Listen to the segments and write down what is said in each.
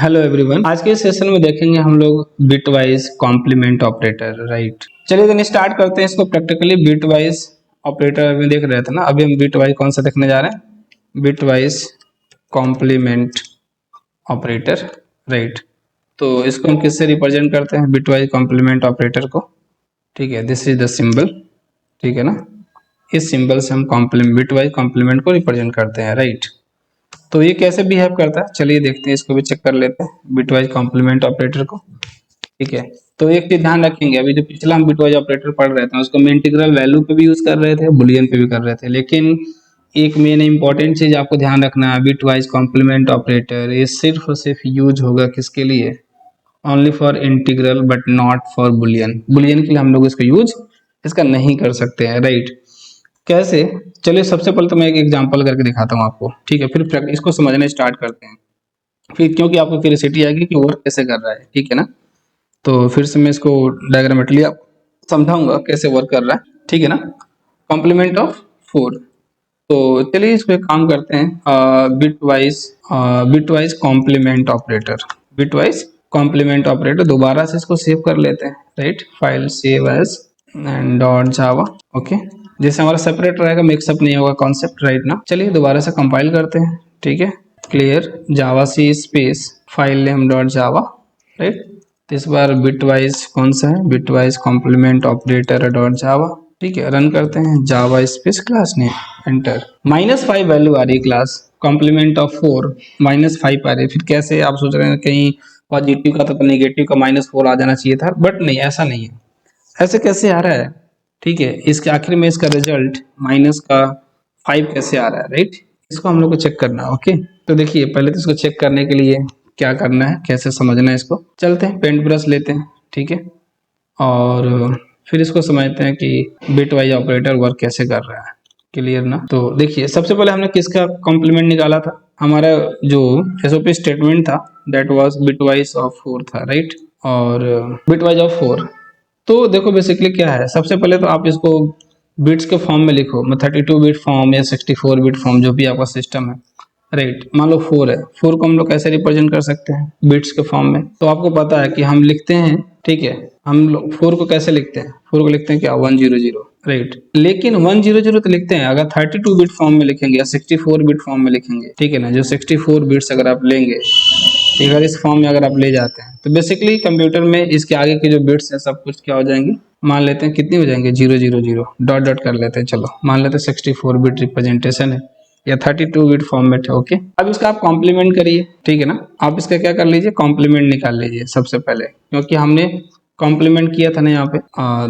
Hello everyone, आज के session में देखेंगे हम लोग bit wise complement operator. Right, चलिए देन स्टार्ट करते हैं इसको प्रैक्टिकली। बिट वाइज ऑपरेटर में देख रहे थे ना, अभी हम बिट वाइज कौन सा देखने जा रहे हैं, bit wise complement operator. Right, तो इसको हम किससे रिप्रेजेंट करते हैं, बिट वाइज कॉम्प्लीमेंट ऑपरेटर को। ठीक है, दिस इज द सिंबल। ठीक है ना, इस सिंबल से हम कॉम्प्लीमेंट बिट वाइज कॉम्प्लीमेंट को रिप्रेजेंट करते हैं। राइट, तो ये कैसे बिहेव करता है, चलिए देखते हैं, इसको भी चेक कर लेते हैं बिटवाइज कॉम्प्लीमेंट ऑपरेटर को। ठीक है, तो एक चीज ध्यान रखेंगे, अभी जो पिछला हम बिटवाइज ऑपरेटर पढ़ रहे थे उसको हम इंटीग्रल वैल्यू पे भी यूज कर रहे थे, बुलियन पे भी कर रहे थे, लेकिन एक मेन इंपॉर्टेंट चीज आपको ध्यान रखना है, बिटवाइज कॉम्प्लीमेंट ऑपरेटर ये सिर्फ और सिर्फ यूज होगा किसके लिए, only for integral but not for Boolean. Boolean के लिए हम लोग इसका यूज इसका नहीं कर सकते हैं। राइट, कैसे, चलिए सबसे पहले तो मैं एक एग्जांपल करके दिखाता हूँ आपको। ठीक है, फिर इसको समझना स्टार्ट करते हैं, फिर क्योंकि आपको क्यूरियोसिटी आएगी कि वर्क कैसे कर रहा है। ठीक है ना, तो फिर से मैं इसको डायग्रामेटिकली आप समझाऊंगा कैसे वर्क कर रहा है। ठीक है ना, कॉम्प्लीमेंट ऑफ 4। तो चलिए इस पे काम करते हैं, bit wise complement operator. Bit wise complement operator दोबारा से इसको सेव कर लेते हैं। Right, file save as and dot java. Okay, जैसे हमारा सेपरेट रहेगा, मिक्सअप नहीं होगा कॉन्सेप्ट। राइट ना, चलिए दोबारा से कंपाइल करते हैं। ठीक है, clear java c space file name dot java. Right, इस बार बिट वाइज कौन सा है, bit wise complement operator dot java. ठीक है, रन करते हैं, java space class name enter. -5 value आ रही है, क्लास कॉम्प्लीमेंट ऑफ 4 -5 आ रही है। फिर कैसे, आप सोच रहे हैं कहीं पॉजिटिव का तो नेगेटिव का -4 आ जाना चाहिए था, बट नहीं, ऐसा नहीं है। ऐसे कैसे आ रहा है, ठीक है, इसके आखिर में इसका रिजल्ट -5 कैसे आ रहा है। राइट, इसको हम लोग को चेक करना है। ओके, तो देखिए पहले तो इसको चेक करने के लिए क्या करना है, कैसे समझना है इसको, चलते हैं पेंट ब्रश लेते हैं। ठीक है, और फिर इसको समझते हैं कि बिट वाइज ऑपरेटर वर्क कैसे कर रहा है। क्लियर ना, तो देखिए सबसे पहले हमने किसका कॉम्प्लीमेंट निकाला था, हमारा जो एसओपी स्टेटमेंट था दैट वाज बिटवाइज ऑफ 4 था। राइट, और बिटवाइज ऑफ 4, तो देखो बेसिकली क्या है, सबसे पहले तो आप इसको बिट्स के फॉर्म में लिखो, 32 बिट फॉर्म या 64 बिट फॉर्म, जो भी आपका सिस्टम है। राइट, मान लो 4 है, 4 को हम लोग कैसे रिप्रेजेंट कर सकते हैं बिट्स के फॉर्म में, तो आपको पता है कि हम लिखते हैं। ठीक है, हम लोग 4 को कैसे लिखते हैं, 4 को लिखते हैं क्या, 100। राइट, लेकिन 100 तो लिखते हैं, अगर 32 बिट फॉर्म में लिखेंगे या 64 बिट फॉर्म में लिखेंगे, ठीक है ना, जो 64 बिट्स अगर आप लेंगे, अगर इस फॉर्म में अगर आप ले जाते हैं, तो बेसिकली कंप्यूटर में इसके आगे के जो बिट्स हैं सब कुछ क्या हो जाएंगे, मान लेते हैं कितनी हो जाएंगे, 000 डॉट डॉट कर लेते हैं। चलो मान लेते हैं 64 बिट रिप्रेजेंटेशन है या 32 बिट फॉर्मेट है। ओके, अब इसका आप कॉम्प्लीमेंट करिए। ठीक है ना, आप इसका क्या कर लीजिए, कॉम्प्लीमेंट निकाल लीजिए सबसे पहले, क्योंकि हमने कॉम्प्लीमेंट किया था ना यहाँ पे,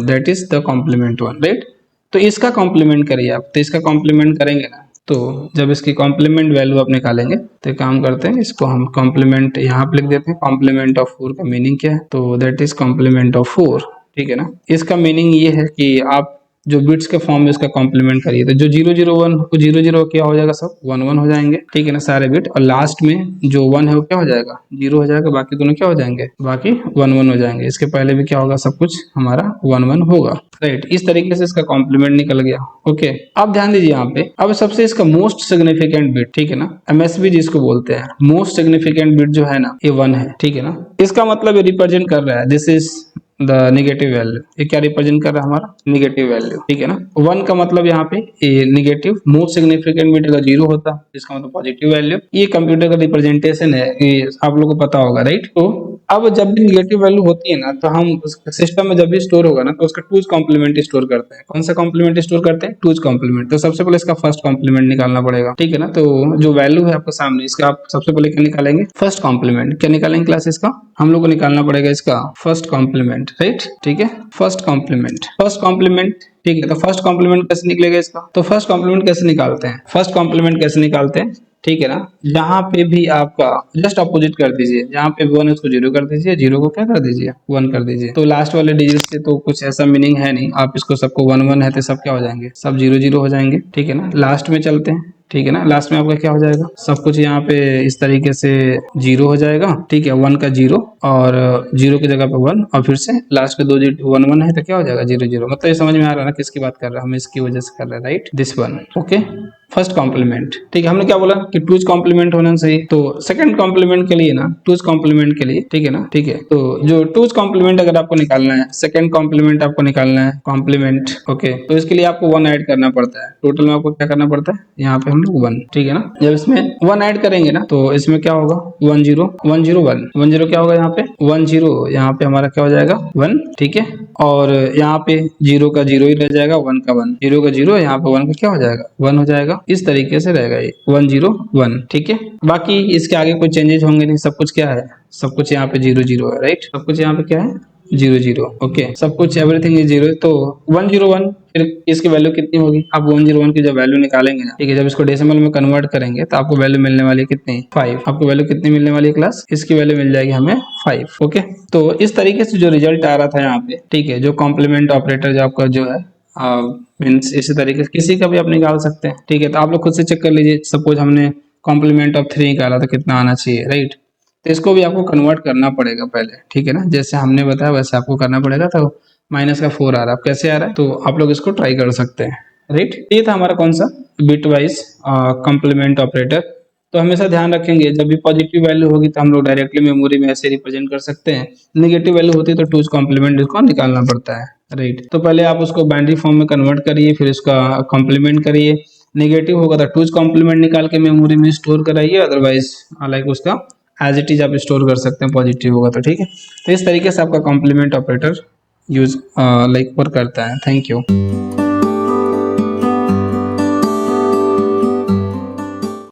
that is the complement one. Right, तो इसका कॉम्प्लीमेंट करिए आप, तो इसका कॉम्प्लीमेंट करेंगे ना, तो जब इसकी कॉम्प्लीमेंट वैल्यू आप निकालेंगे, तो काम करते हैं, इसको हम कॉम्प्लीमेंट यहाँ पे लिख देते हैं। कॉम्प्लीमेंट ऑफ 4 का मीनिंग क्या है, तो दैट इज कॉम्प्लीमेंट ऑफ 4। ठीक है ना, इसका मीनिंग ये है कि आप जो बिट्स के फॉर्म में इसका कॉम्प्लीमेंट करिए, तो जो 001 को 00 क्या हो जाएगा, सब 11 हो जाएंगे। ठीक है ना, सारे बिट, और लास्ट में जो 1 है वो क्या हो जाएगा, 0 हो जाएगा, बाकी दोनों क्या हो जाएंगे, बाकी 11 हो जाएंगे। इसके पहले भी क्या होगा, सब कुछ हमारा 11 होगा। राइट, इस तरीके से इसका कॉम्प्लीमेंट निकल गया। ओके, अब ध्यान दीजिए यहाँ पे, अब सबसे इसका मोस्ट सिग्निफिकेंट बिट, ठीक है ना, एमएसबी जिसको बोलते हैं, मोस्ट सिग्निफिकेंट बिट जो है ना, ये 1 है। ठीक है ना, इसका मतलब ये रिप्रेजेंट कर रहा है, this is the negative value. ये क्या रिप्रेजेंट कर रहा है, हमारा नेगेटिव वैल्यू। ठीक है ना, 1 का मतलब यहाँ पे ये नेगेटिव, मोस्ट सिग्निफिकेंट बिट अगर 0 होता इसका मतलब पॉजिटिव वैल्यू। ये कंप्यूटर का रिप्रेजेंटेशन है, ये आप लोगों को पता होगा। राइट, तो अब जब भी नेगेटिव वैल्यू होती है ना, तो हम सिस्टम में जब भी स्टोर होगा ना, तो उसका टूज कॉम्प्लीमेंट स्टोर करते हैं। कौन सा कॉम्प्लीमेंट स्टोर करते हैं, टूज कॉम्प्लीमेंट। तो सबसे पहले इसका फर्स्ट कॉम्प्लीमेंट निकालना पड़ेगा। ठीक है ना, तो जो वैल्यू है आपके सामने, इसका आप सबसे पहले क्या निकालेंगे, फर्स्ट कॉम्प्लीमेंट। क्या निकालेंगे क्लासेस का, हम लोग को निकालना पड़ेगा इसका फर्स्ट कॉम्प्लीमेंट। राइट, ठीक है, फर्स्ट कॉम्प्लीमेंट, फर्स्ट कॉम्प्लीमेंट। ठीक है, तो फर्स्ट कॉम्प्लीमेंट कैसे निकलेगा इसका, तो फर्स्ट कॉम्प्लीमेंट कैसे निकालते हैं, फर्स्ट कॉम्प्लीमेंट कैसे निकालते हैं, ठीक है ना, जहां पे भी आपका जस्ट अपोजिट कर दीजिए, जहां पे 1 है उसको 0 कर दीजिए, 0 को क्या कर दीजिए, 1 कर दीजिए। तो लास्ट वाले डिजिट से तो कुछ ऐसा मीनिंग है नहीं, आप इसको सबको 1 1 है तो सब क्या हो जाएंगे, सब 0 0 हो जाएंगे। ठीक है ना, लास्ट में चलते हैं। ठीक है ना, लास्ट में आपका क्या हो जाएगा, सब कुछ यहाँ पे इस तरीके से 0 हो जाएगा। ठीक है, 1 का 0 और 0 की जगह पे 1, और फिर से लास्ट के 2 डिजिट 1 1 है तो क्या हो जाएगा 0 0। मतलब ये समझ में आ रहा है ना किसकी बात कर रहा है, हम इसकी वजह से कर रहे हैं। Right, this one. Okay, first complement. ठीक है, हमने क्या बोला कि टूज कॉम्प्लीमेंट होना चाहिए, तो सेकंड कॉम्प्लीमेंट के लिए ना, टूज कॉम्प्लीमेंट के लिए, ठीक है ना, ठीक है, तो जो टूज कॉम्प्लीमेंट अगर आपको निकालना है, सेकंड कॉम्प्लीमेंट आपको निकालना है, कॉम्प्लीमेंट, ओके, तो इसके लिए आपको 1 ऐड करना पड़ता है। टोटल में आपको क्या करना पड़ता है, यहाँ पे हम लोग 1, ठीक है ना। जब इसमें 1 ऐड करेंगे ना, तो इसमें क्या होगा, 1 0 1 0 1 1 0 क्या होगा, यहाँ पे 1 0, यहाँ पे हमारा क्या हो जाएगा 1, ठीक है, और यहाँ पे 0 का 0 ही रह जाएगा, 1 का 1, 0 का 0, यहाँ पे 1 का क्या हो जाएगा, 1 हो जाएगा। इस तरीके से रहेगा ये 1 0 1, ठीक है। बाकी इसके आगे कोई चेंजेस होंगे नहीं, सब कुछ क्या है, सब कुछ यहाँ पे 0 0 है, राइट, सब कुछ यहाँ पे क्या है 0 0, ओके, सब कुछ एवरीथिंग इज 0। तो 1 0 1, फिर इसकी वैल्यू कितनी होगी, आप 1 0 1 की जब वैल्यू निकालेंगे ना, ठीक है, जब इसको डेसिमल में कन्वर्ट करेंगे तो आपको वैल्यू मिलने वाली है कितनी, 5। आपको वैल्यू कितनी मिलने वाली है क्लास, इसकी वैल्यू मिल जाएगी हमें 5, ओके। तो इस तरीके से जो रिजल्ट आ रहा था यहाँ पे, ठीक है, जो कॉम्प्लीमेंट ऑपरेटर जो आपका जो है मीन्स इसी तरीके से किसी का भी आप निकाल सकते हैं, ठीक है। तो आप लोग खुद से चेक कर लीजिए, सपोज हमने कॉम्प्लीमेंट ऑफ 3 निकाला तो कितना आना चाहिए, राइट। तो इसको भी आपको कन्वर्ट करना पड़ेगा पहले, ठीक है ना, जैसे हमने बताया वैसे आपको करना पड़ेगा। तो माइनस का 4 आ रहा है, कैसे आ रहा है, तो आप लोग इसको ट्राई कर सकते हैं, राइट। ये था हमारा कौन सा, बिट वाइज कॉम्प्लीमेंट ऑपरेटर। तो हमेशा ध्यान रखेंगे, जब भी पॉजिटिव वैल्यू होगी तो हम लोग डायरेक्टली मेमोरी में ऐसे रिप्रेजेंट कर सकते हैं, नेगेटिव वैल्यू होती है तो टूज कॉम्प्लीमेंट इसको निकालना पड़ता है, राइट। तो पहले आप उसको बाइनरी फॉर्म में कन्वर्ट करिए, फिर उसका कॉम्प्लीमेंट करिए, नेगेटिव होगा तो टूज कॉम्प्लीमेंट निकाल के मेमोरी में स्टोर कराइए, अदरवाइज लाइक उसका एज इट इज आप स्टोर कर सकते हैं, पॉजिटिव होगा तो, ठीक है। तो इस तरीके से आपका complement operator use like work करता है। Thank you.